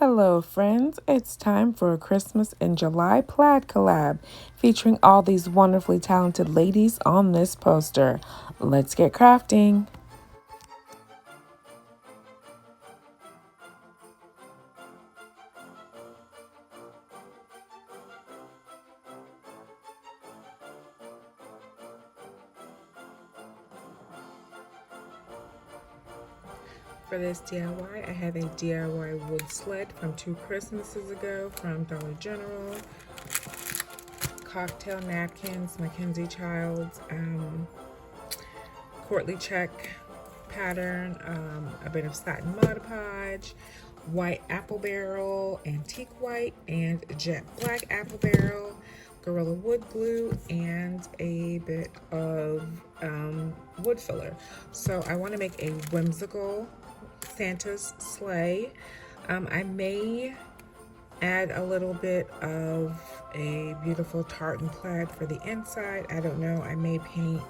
Hello, friends. It's time for a Christmas in July Plaid collab featuring all these wonderfully talented ladies on this poster. Let's get crafting. For this DIY, I have a DIY wood sled from 2 Christmases ago from Dollar General. Cocktail napkins, Mackenziechilds, courtly check pattern, a bit of satin Mod Podge, white apple barrel, antique white, and jet black apple barrel, Gorilla wood glue, and a bit of wood filler. So I want to make a whimsical Santa's sleigh. I may add a little bit of a beautiful tartan plaid for the inside. I don't know, I may paint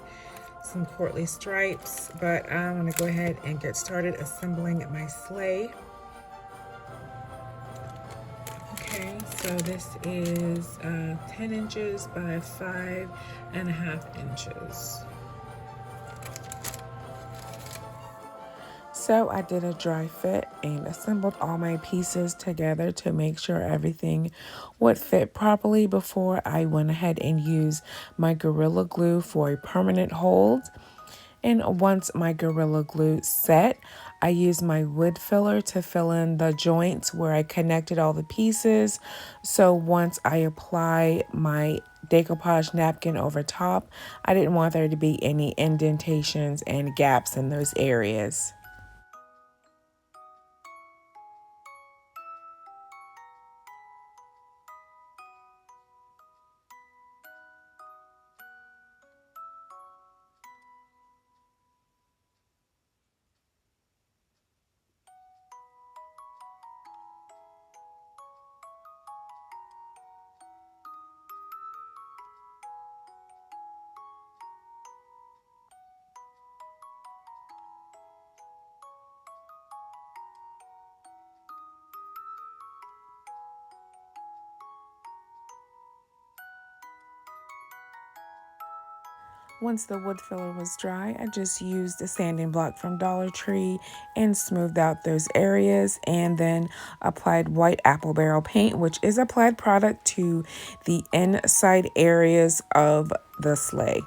some courtly stripes, but I'm gonna go ahead and get started assembling my sleigh. Okay, so this is 10 inches by 5.5 inches. So I did a dry fit and assembled all my pieces together to make sure everything would fit properly before I went ahead and used my Gorilla Glue for a permanent hold. And once my Gorilla Glue set, I used my wood filler to fill in the joints where I connected all the pieces. So once I apply my decoupage napkin over top, I didn't want there to be any indentations and gaps in those areas. Once the wood filler was dry, I just used a sanding block from Dollar Tree and smoothed out those areas, and then applied white apple barrel paint, which is applied product, to the inside areas of the sleigh.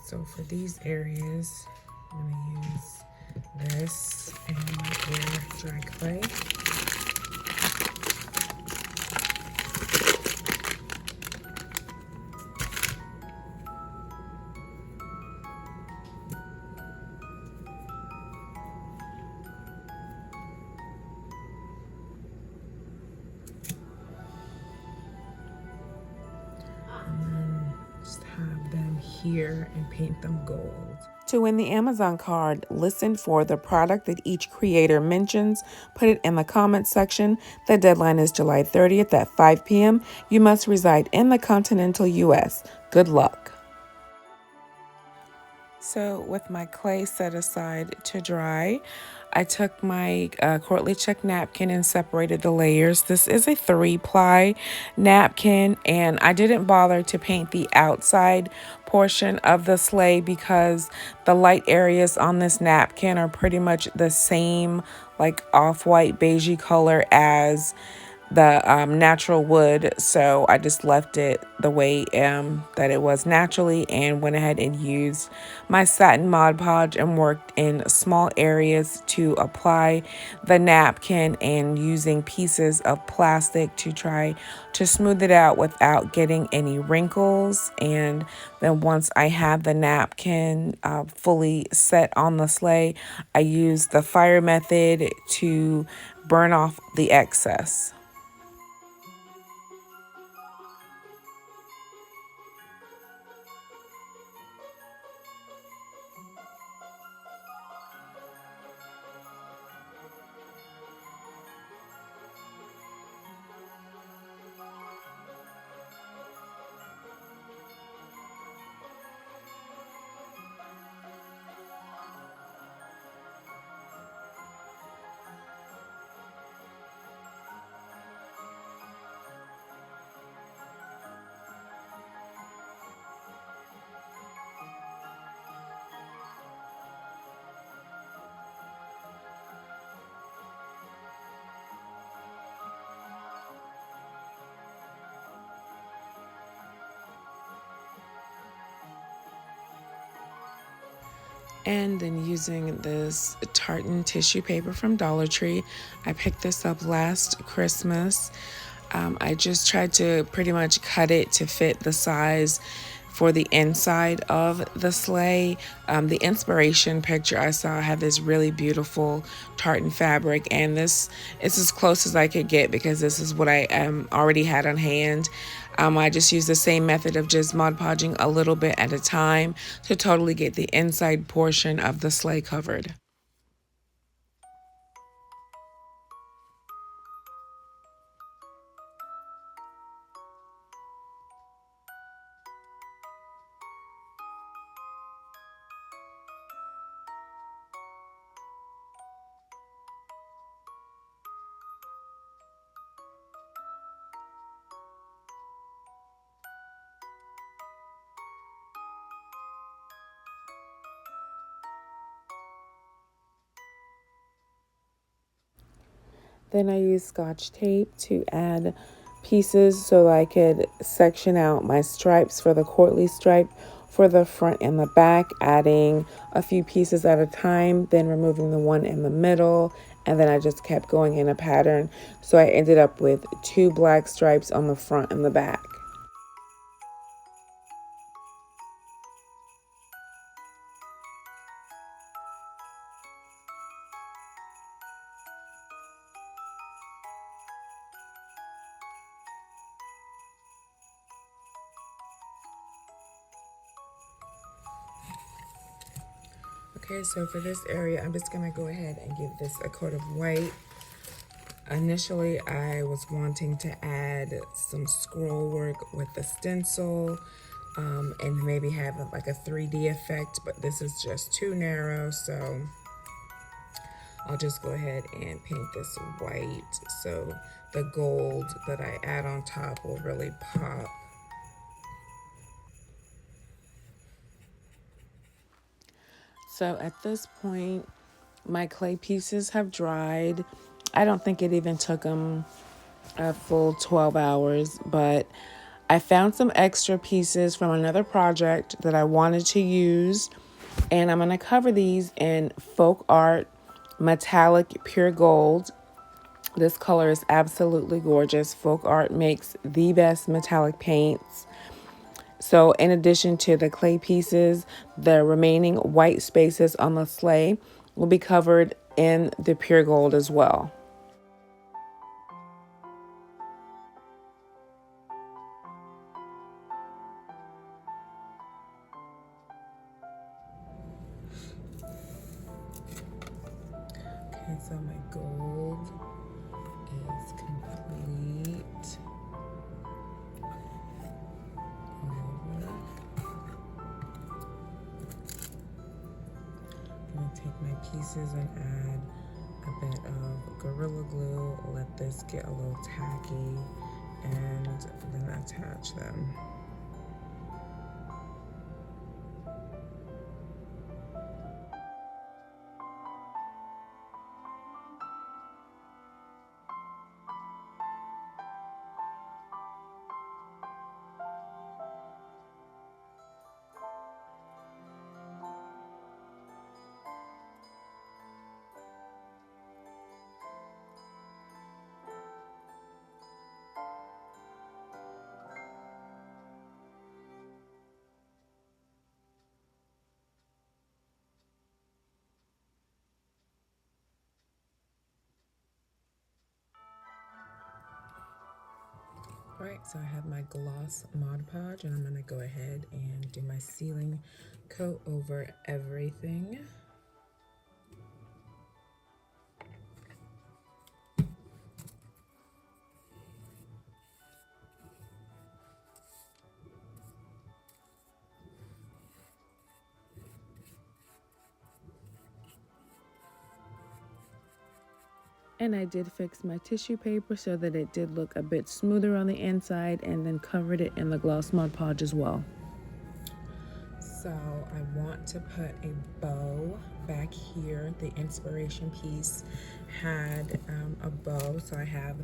So for these areas, I'm going to use this and my air dry clay. Just have them here and paint them gold. To win the Amazon card, listen for the product that each creator mentions. Put it in the comments section. The deadline is July 30th at 5 p.m. You must reside in the continental U.S. Good luck. So with my clay set aside to dry, I took my courtly check napkin and separated the layers. This is a 3-ply napkin, and I didn't bother to paint the outside portion of the sleigh because the light areas on this napkin are pretty much the same, like off-white beigey color as the natural wood. So I just left it the way that it was naturally, and went ahead and used my satin Mod Podge and worked in small areas to apply the napkin, and using pieces of plastic to try to smooth it out without getting any wrinkles. And then once I had the napkin fully set on the sleigh, I used the fire method to burn off the excess. And then using this tartan tissue paper from Dollar Tree, I picked this up last Christmas. I just tried to pretty much cut it to fit the size for the inside of the sleigh. The inspiration picture I saw had this really beautiful tartan fabric, and this is as close as I could get because this is what I already had on hand. I just used the same method of just Mod Podging a little bit at a time to totally get the inside portion of the sleigh covered. Then I used Scotch tape to add pieces so I could section out my stripes for the courtly stripe for the front and the back, adding a few pieces at a time, then removing the one in the middle, and then I just kept going in a pattern. So I ended up with two black stripes on the front and the back. Okay, so for this area, I'm just gonna go ahead and give this a coat of white. Initially, I was wanting to add some scroll work with the stencil and maybe have like a 3D effect, but this is just too narrow, so I'll just go ahead and paint this white so the gold that I add on top will really pop. So at this point, my clay pieces have dried. I don't think it even took them a full 12 hours, but I found some extra pieces from another project that I wanted to use, and I'm going to cover these in folk art metallic pure gold. This color is absolutely gorgeous. Folk art makes the best metallic paints. So in addition to the clay pieces, the remaining white spaces on the sleigh will be covered in the pure gold as well. Okay, so my gold is complete. Over. I'm gonna take my pieces and add a bit of Gorilla Glue, let this get a little tacky, and then attach them. All right, so I have my gloss Mod Podge, and I'm gonna go ahead and do my sealing coat over everything. And I did fix my tissue paper so that it did look a bit smoother on the inside, and then covered it in the gloss Mod Podge as well. So I want to put a bow back here. The inspiration piece had a bow. So I have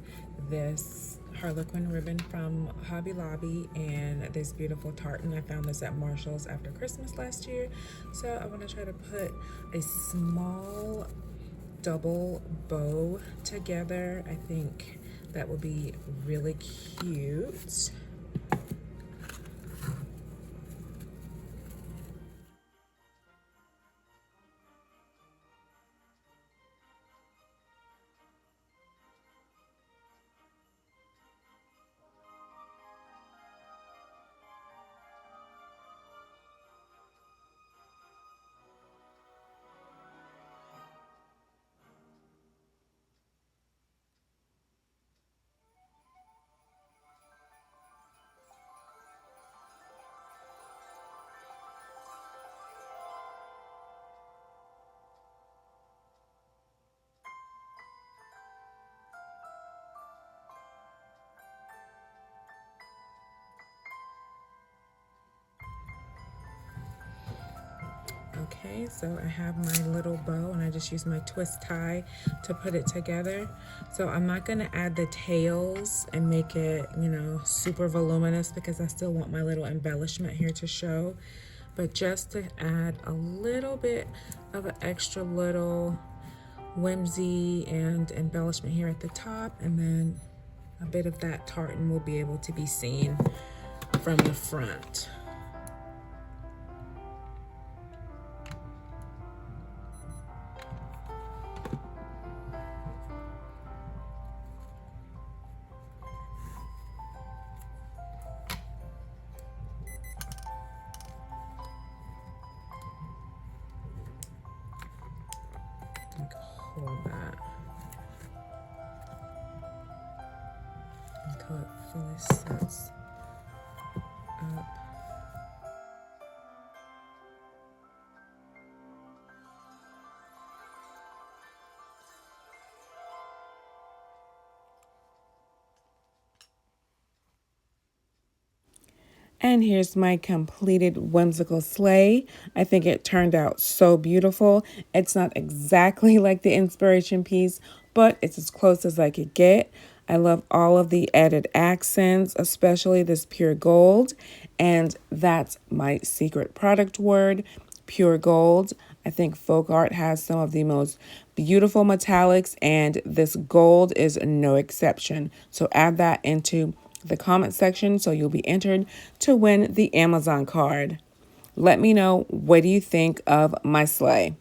this Harlequin ribbon from Hobby Lobby and this beautiful tartan. I found this at Marshall's after Christmas last year. So I want to try to put a small double bow together. I think that would be really cute. Okay, so I have my little bow and I just use my twist tie to put it together. So I'm not gonna add the tails and make it, you know, super voluminous because I still want my little embellishment here to show. But just to add a little bit of an extra little whimsy and embellishment here at the top, and then a bit of that tartan will be able to be seen from the front. Hold that until it fully sets up. And here's my completed whimsical sleigh. I think it turned out so beautiful. It's not exactly like the inspiration piece, but it's as close as I could get. I love all of the added accents, especially this pure gold. And that's my secret product word, pure gold. I think folk art has some of the most beautiful metallics, and this gold is no exception. So add that into the comment section so you'll be entered to win the Amazon card. Let me know, what do you think of my sleigh?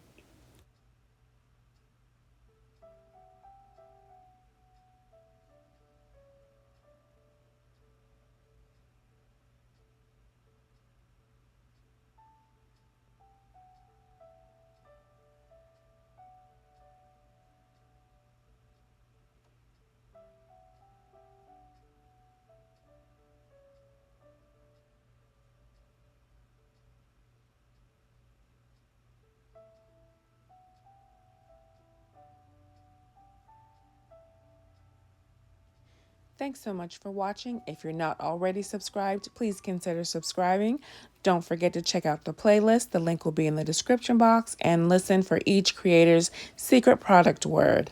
Thanks so much for watching. If you're not already subscribed, please consider subscribing. Don't forget to check out the playlist. The link will be in the description box, and listen for each creator's secret product word.